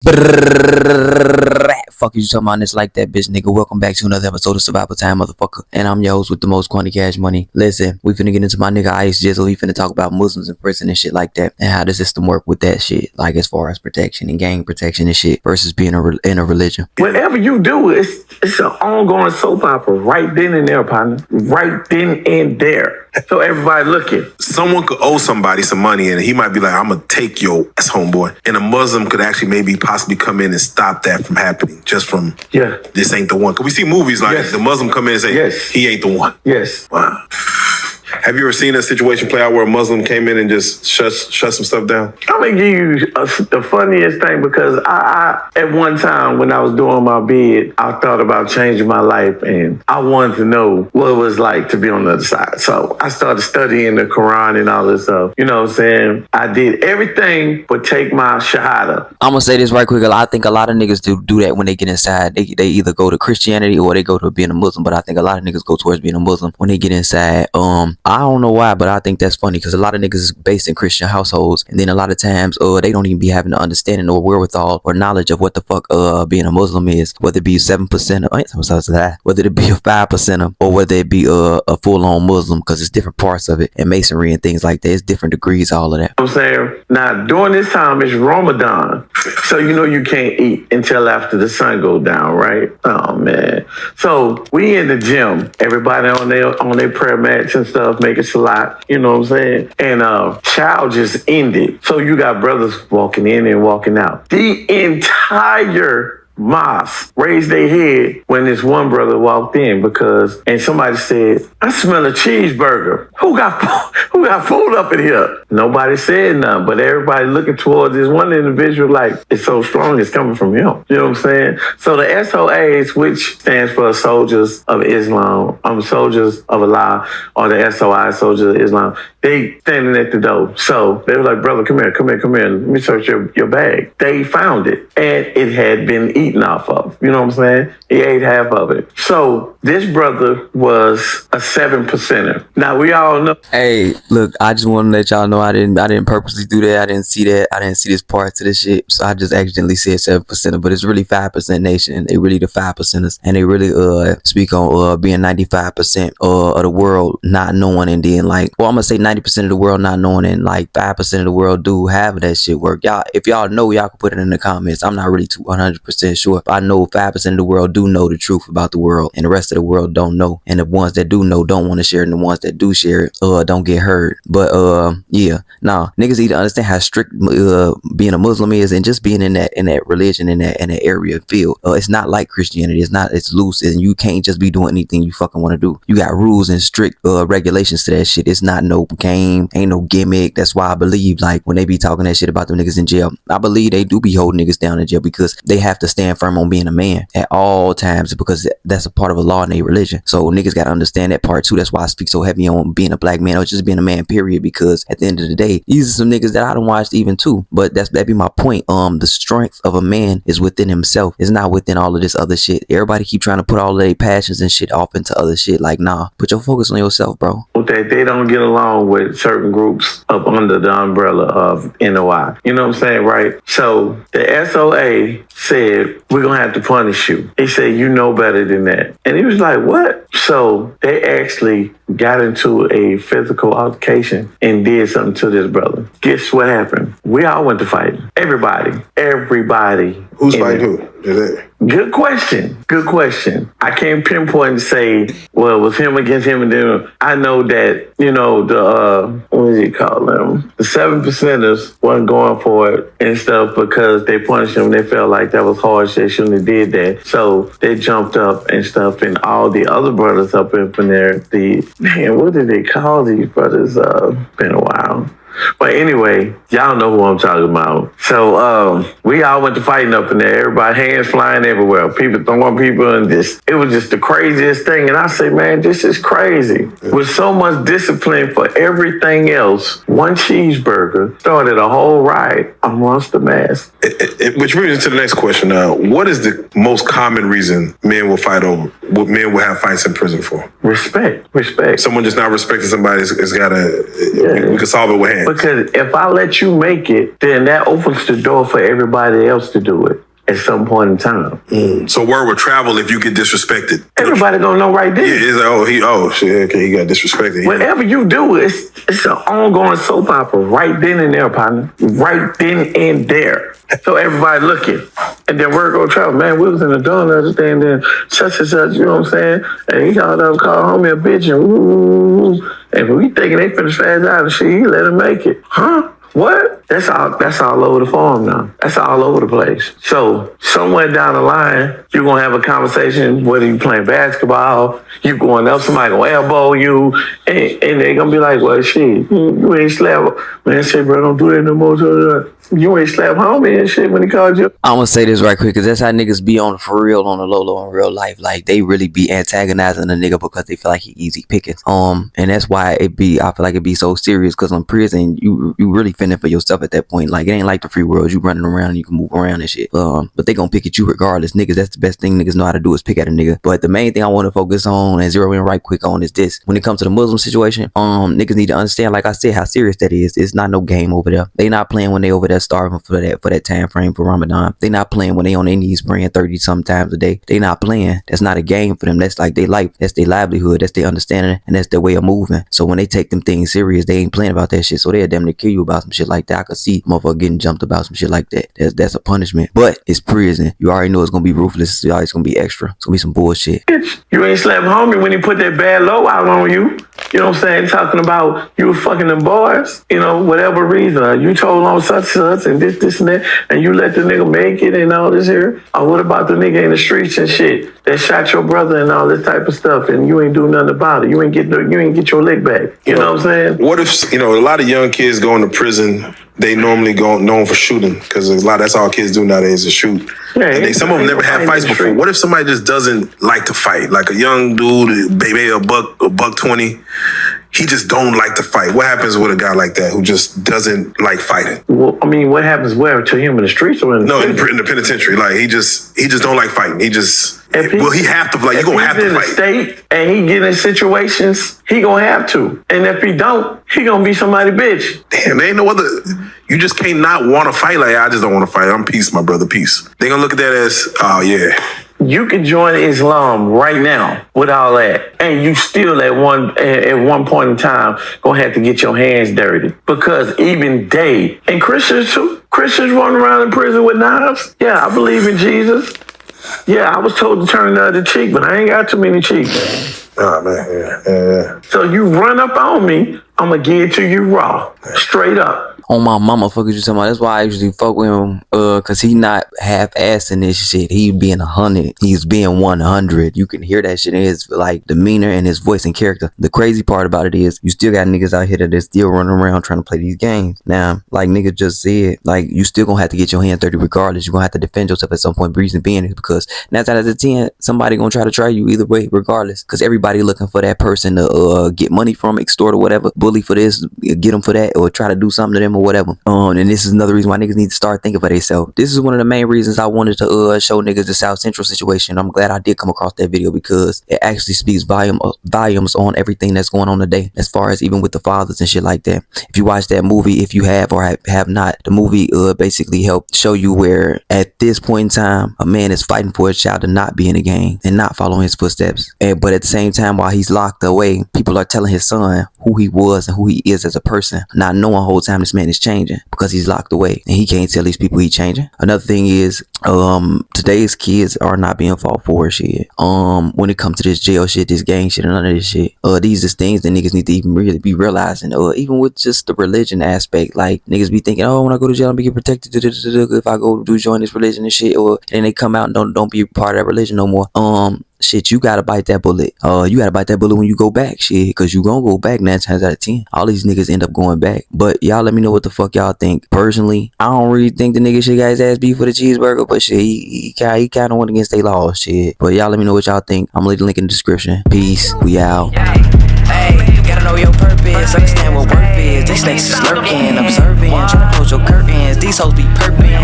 Fuck you talking about this like that, bitch nigga. Welcome back to another episode of Survival Time, motherfucker. And I'm your host with the most quantity cash money. Listen, we finna get into my nigga Ice Jizzle. He finna talk about Muslims in prison and shit like that, and how the system work with that shit, like as far as protection and gang protection and shit versus being in a religion. Whatever you do, it's an ongoing soap opera right then and there, partner. Right then and there. So everybody looking. Someone could owe somebody some money and he might be like, I'm gonna take your ass, homeboy. And a Muslim could actually maybe possibly come in and stop that from happening just from, this ain't the one. Cause we see movies like the Muslim come in and say, he ain't the one. Yes. Wow. Have you ever seen a situation play out where a Muslim came in and just shut some stuff down? I'm gonna give you the funniest thing, because I at one time when I was doing my bid, I thought about changing my life and I wanted to know what it was like to be on the other side. So I started studying the Quran and all this stuff. You know what I'm saying? I did everything but take my shahada. I'm gonna say this right quick. I think a lot of niggas do that when they get inside. They either go to Christianity or they go to being a Muslim. But I think a lot of niggas go towards being a Muslim when they get inside. I don't know why, but I think that's funny because a lot of niggas is based in Christian households, and then a lot of times they don't even be having the understanding or wherewithal or knowledge of what the fuck being a Muslim is, whether it be 7% or whether it be a 5% or whether it be a full-on Muslim, because it's different parts of it, and masonry and things like that. It's different degrees, all of that. I'm saying, now during this time it's Ramadan, so you know you can't eat until after the sun goes down, right? Oh man. So we in the gym, everybody on their prayer mats and stuff, making salat, you know what I'm saying? And chow just ended. So you got brothers walking in and walking out. The entire mosque raised their head when this one brother walked in, and somebody said, I smell a cheeseburger. Who got food up in here? Nobody said nothing, but everybody looking towards this one individual like, it's so strong, it's coming from him. You know what I'm saying? So the SOAs, which stands for Soldiers of Islam, Soldiers of Allah, or the SOI, Soldiers of Islam, they standing at the door. So they were like, brother, come here. Let me search your bag. They found it, and it had been eaten off of. You know what I'm saying? He ate half of it. So this brother was a 7%er. Now we all know. Hey, look, I just want to let y'all know I didn't purposely do that. I didn't see that. I didn't see this part to this shit. So I just accidentally said 7%er, but it's really 5% nation. They really the 5%ers, and they really speak on being 95% of the world not knowing, and then I'm gonna say 90% of the world not knowing, and 5% of the world do have that shit work. Y'all, if y'all know, y'all can put it in the comments. I'm not really 100% sure, but I know 5% of the world do know the truth about the world, and the rest of the world don't know. And the ones that do know don't want to share it, and the ones that do share it don't get heard. But niggas need to understand how strict being a Muslim is, and just being in that religion, in that area field. It's not like Christianity. It's loose, and you can't just be doing anything you fucking want to do. You got rules and strict regulations to that shit. It's not no game, ain't no gimmick. That's why I believe when they be talking that shit about them niggas in jail, I believe they do be holding niggas down in jail because they have to stand firm on being a man at all times, because that's a part of a law in their religion. So niggas gotta understand that part too. That's why I speak so heavy on being a black man or just being a man, period, because at the end of the day, these are some niggas that I done watched even too. But that be my point. The strength of a man is within himself. It's not within all of this other shit. Everybody keep trying to put all of their passions and shit off into other shit. Nah, put your focus on yourself, bro. That they don't get along with certain groups up under the umbrella of NOI. You know what I'm saying, right? So the SOA said, we're gonna have to punish you. He said, you know better than that. And he was like, what? So they actually got into a physical altercation and did something to this brother. Guess what happened? We all went to fight. Everybody. Who's fighting who? Good question. I can't pinpoint and say, well, it was him against him, and then I know that, the, what do you call them? The 7%ers wasn't going for it and stuff because they punished him. They felt like that was harsh. They shouldn't have did that. So they jumped up and stuff, and all the other brothers up in there, what did they call these brothers? Been a while. But anyway, y'all know who I'm talking about. So we all went to fighting up in there. Everybody, hands flying everywhere. People throwing people, and it was just the craziest thing. And I say, like, man, this is crazy. With so much discipline for everything else, one cheeseburger started a whole riot amongst the mass. Which brings us to the next question. What is the most common reason men will fight over? What men will have fights in prison for? Respect. Someone just not respecting somebody has got to. We can solve it with hands. Because if I let you make it, then that opens the door for everybody else to do it at some point in time. So word will travel if you get disrespected. Everybody gonna know right there. Yeah, it's like, shit, okay, he got disrespected. Whatever you do, it's an ongoing soap opera right then and there, partner. Right then and there. So everybody looking. And then word gonna travel. Man, we was in the door the other day and then such and such, you know what I'm saying? And he called homie a bitch and and we thinking they finna spaz out and shit, he let him make it. Huh? What? That's all over the farm now. That's all over the place. So somewhere down the line, you're gonna have a conversation, whether you playing basketball, you going up, somebody gonna elbow you, and they gonna be like, well, shit, you ain't slap, man, shit, bro, don't do that no more. You ain't slap homie and shit when he called you. I'm gonna say this right quick, cause that's how niggas be on for real, on the low in real life. Like, they really be antagonizing a nigga because they feel like he easy pickings. And that's why I feel like it be so serious, cause in prison, you really fending for yourself at that point. Like, it ain't like the free world. You running around and you can move around and shit. But they gonna pick at you regardless. Niggas, that's the best thing niggas know how to do is pick at a nigga. But the main thing I want to focus on and zero in right quick on is this. When it comes to the Muslim situation, niggas need to understand, like I said, how serious that is. It's not no game over there. They not playing when they over there starving for that time frame for Ramadan. They not playing when they on their knees praying 30 sometimes a day. They not playing. That's not a game for them. That's like their life. That's their livelihood. That's their understanding, and that's their way of moving. So when they take them things serious, they ain't playing about that shit. So they'll damn near kill you about some shit like that. I could see motherfucker getting jumped about some shit like that. That's a punishment. But it's prison. You already know it's gonna be ruthless. It's always gonna be extra. It's gonna be some bullshit. You ain't slapped homie when he put that bad low out on you. You know what I'm saying? Talking about you were fucking them boys, you know, whatever reason. You told on such and this and that, and you let the nigga make it and all this here. Or what about the nigga in the streets and shit that shot your brother and all this type of stuff, and you ain't do nothing about it. You ain't get your lick back. You know what I'm saying? What if, a lot of young kids going to prison, they normally go known for shooting, because that's all kids do nowadays is shoot. Yeah, and some of them never had fights before. What if somebody just doesn't like to fight? Like a young dude, maybe a buck 20, he just don't like to fight. What happens with a guy like that who just doesn't like fighting? Well, I mean, what happens where? To him in the streets or in the penitentiary? Like he just don't like fighting. He have to, like, you're gonna have to fight. State and he get in situations, he gonna have to. And if he don't, he gonna be somebody bitch. Damn, there ain't no other. You just can't not want to fight. Like, I just don't want to fight. I'm peace, my brother, peace. They gonna look at that as, oh yeah. You can join Islam right now with all that, and you still at one point in time gonna have to get your hands dirty, because even they, and Christians too, Christians running around in prison with knives. Yeah, I believe in Jesus. Yeah, I was told to turn the other cheek, but I ain't got too many cheeks. Oh man, yeah. So you run up on me, I'm gonna give it to you raw, straight up. On my mama, fuck what you talking about. That's why I usually fuck with him, cause he not half-assing this shit. He being 100. He's being 100. You can hear that shit in his, like, demeanor and his voice and character. The crazy part about it is, you still got niggas out here that is still running around trying to play these games. Now, like nigga just said, like, you still gonna have to get your hand dirty regardless. You're gonna have to defend yourself at some point. Reason being is because 9 out of 10, somebody gonna try you either way, regardless. Cause everybody looking for that person to get money from, extort or whatever, bully for this, get them for that, or try to do something to them or whatever. And this is another reason why niggas need to start thinking for themselves. This is one of the main reasons I wanted to show niggas the South Central situation. I'm glad I did come across that video, because it actually speaks volumes on everything that's going on today, as far as even with the fathers and shit like that. If you watch that movie, if you have or have not, the movie basically helped show you where at this point in time, a man is fighting for his child to not be in a gang and not following his footsteps. But at the same time, while he's locked away, people are telling his son who he was and who he is as a person, not knowing the whole time this man is changing because he's locked away and he can't tell these people he's changing. Another thing is, today's kids are not being fought for shit. When it comes to this jail shit, this gang shit, and none of this shit, these is things that niggas need to even really be realizing. Even with just the religion aspect, like niggas be thinking, oh, when I go to jail, I'm gonna get protected if I go join this religion and shit, and they come out and don't be part of that religion no more. shit, you gotta bite that bullet. You gotta bite that bullet when you go back, shit, cause you gonna go back 9 times out of 10. All these niggas end up going back. But y'all let me know what the fuck y'all think. Personally, I don't really think the nigga shit got his ass beat for the cheeseburger, but shit, he kind of went against their laws, shit. But y'all let me know what y'all think. I'm gonna leave the link in the description. Peace. We out. Hey, you gotta know your purpose, understand what worth is. These snakes is lurking, observing, trying to close your curtains. These hoes be perping.